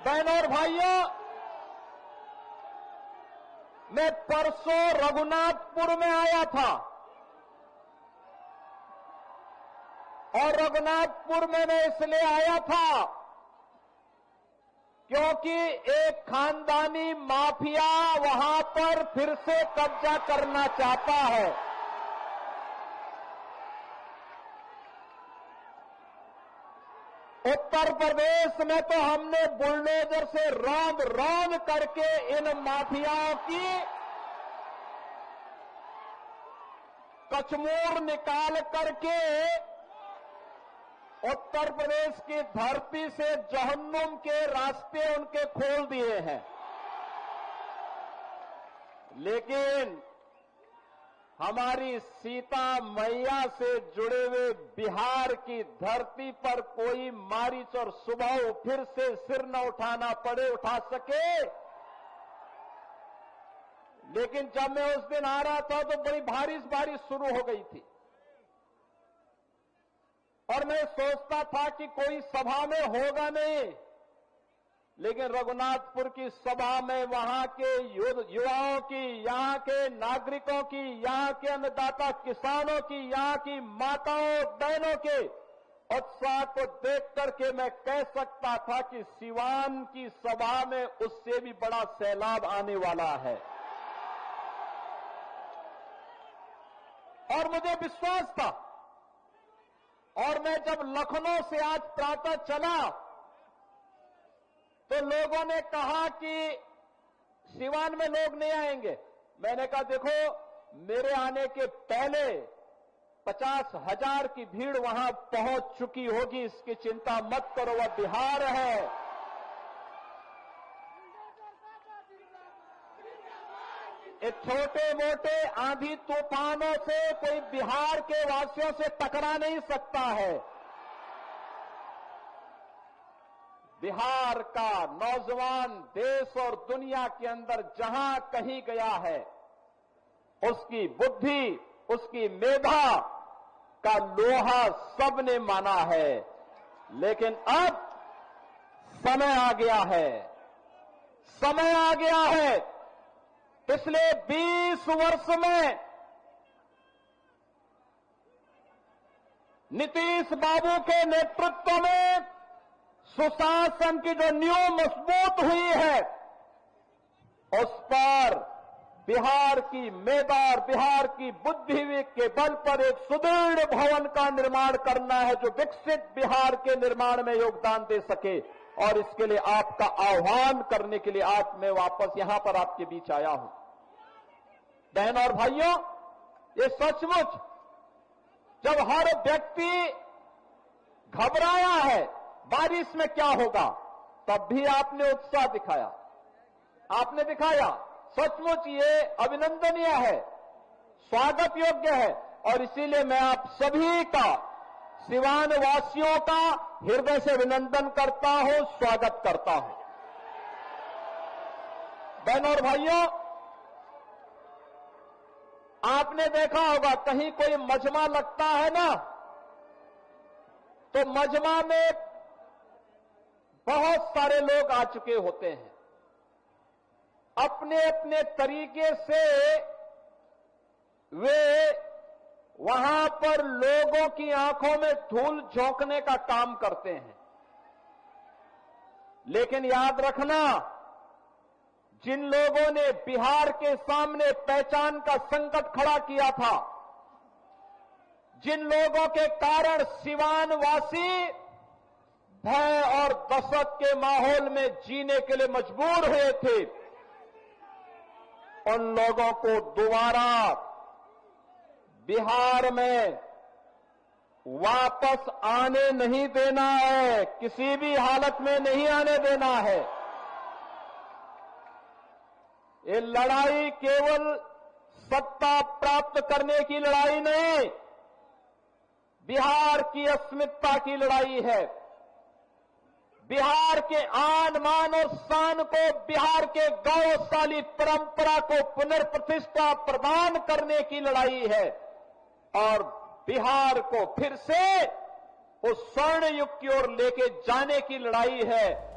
बहनों और भाइयों, मैं परसों रघुनाथपुर में आया था और रघुनाथपुर में मैं इसलिए आया था क्योंकि एक खानदानी माफिया वहां पर फिर से कब्जा करना चाहता है। उत्तर प्रदेश में तो हमने बुलडोजर से रौंद रौंद करके इन माफियाओं की कचमूर निकाल करके उत्तर प्रदेश की धरती से जहन्नुम के रास्ते उनके खोल दिए हैं। लेकिन हमारी सीता मैया से जुड़े हुए बिहार की धरती पर कोई मारिच और सुबह फिर से सिर न उठाना पड़े, उठा सके। लेकिन जब मैं उस दिन आ रहा था तो बड़ी बारिश शुरू हो गई थी और मैं सोचता था कि कोई सभा में होगा नहीं, लेकिन रघुनाथपुर की सभा में वहां के युवाओं की, यहां के नागरिकों की, यहां के अन्नदाता किसानों की, यहां की माताओं बहनों के उत्साह को देख करके मैं कह सकता था कि सिवान की सभा में उससे भी बड़ा सैलाब आने वाला है। और मुझे विश्वास था। और मैं जब लखनऊ से आज प्रातः चला तो लोगों ने कहा कि सिवान में लोग नहीं आएंगे। मैंने कहा देखो, मेरे आने के पहले 50,000 की भीड़ वहां पहुंच चुकी होगी, इसकी चिंता मत करो, वह बिहार है। ये छोटे मोटे आंधी तूफानों से कोई बिहार के वासियों से टकरा नहीं सकता है। बिहार का नौजवान देश और दुनिया के अंदर जहां कहीं गया है, उसकी बुद्धि, उसकी मेधा का लोहा सबने माना है। लेकिन अब समय आ गया है, समय आ गया है। पिछले 20 वर्ष में नीतीश बाबू के नेतृत्व में सुशासन की जो नींव मजबूत हुई है, उस पर बिहार की मेधा और बिहार की बुद्धि के बल पर एक सुदृढ़ भवन का निर्माण करना है जो विकसित बिहार के निर्माण में योगदान दे सके। और इसके लिए आपका आह्वान करने के लिए आज मैं वापस यहां पर आपके बीच आया हूं। बहन और भाइयों, ये सचमुच जब हर व्यक्ति घबराया है बारिश में क्या होगा, तब भी आपने उत्साह दिखाया, आपने दिखाया। सचमुच ये अभिनंदनीय है, स्वागत योग्य है। और इसीलिए मैं आप सभी का, सिवान वासियों का हृदय से अभिनंदन करता हूं, स्वागत करता हूं। बहनों और भाइयों, आपने देखा होगा कहीं कोई मजमा लगता है ना, तो मजमा में बहुत सारे लोग आ चुके होते हैं। अपने अपने तरीके से वे वहां पर लोगों की आंखों में धूल झोंकने का काम करते हैं। लेकिन याद रखना, जिन लोगों ने बिहार के सामने पहचान का संकट खड़ा किया था, जिन लोगों के कारण सिवान वासी भय और दहशत के माहौल में जीने के लिए मजबूर हुए थे, उन लोगों को दोबारा बिहार में वापस आने नहीं देना है, किसी भी हालत में नहीं आने देना है। ये लड़ाई केवल सत्ता प्राप्त करने की लड़ाई नहीं, बिहार की अस्मिता की लड़ाई है। बिहार के आन मान और शान को, बिहार के गौरवशाली परंपरा को पुनर्प्रतिष्ठा प्रदान करने की लड़ाई है और बिहार को फिर से उस स्वर्ण युग की ओर लेके जाने की लड़ाई है।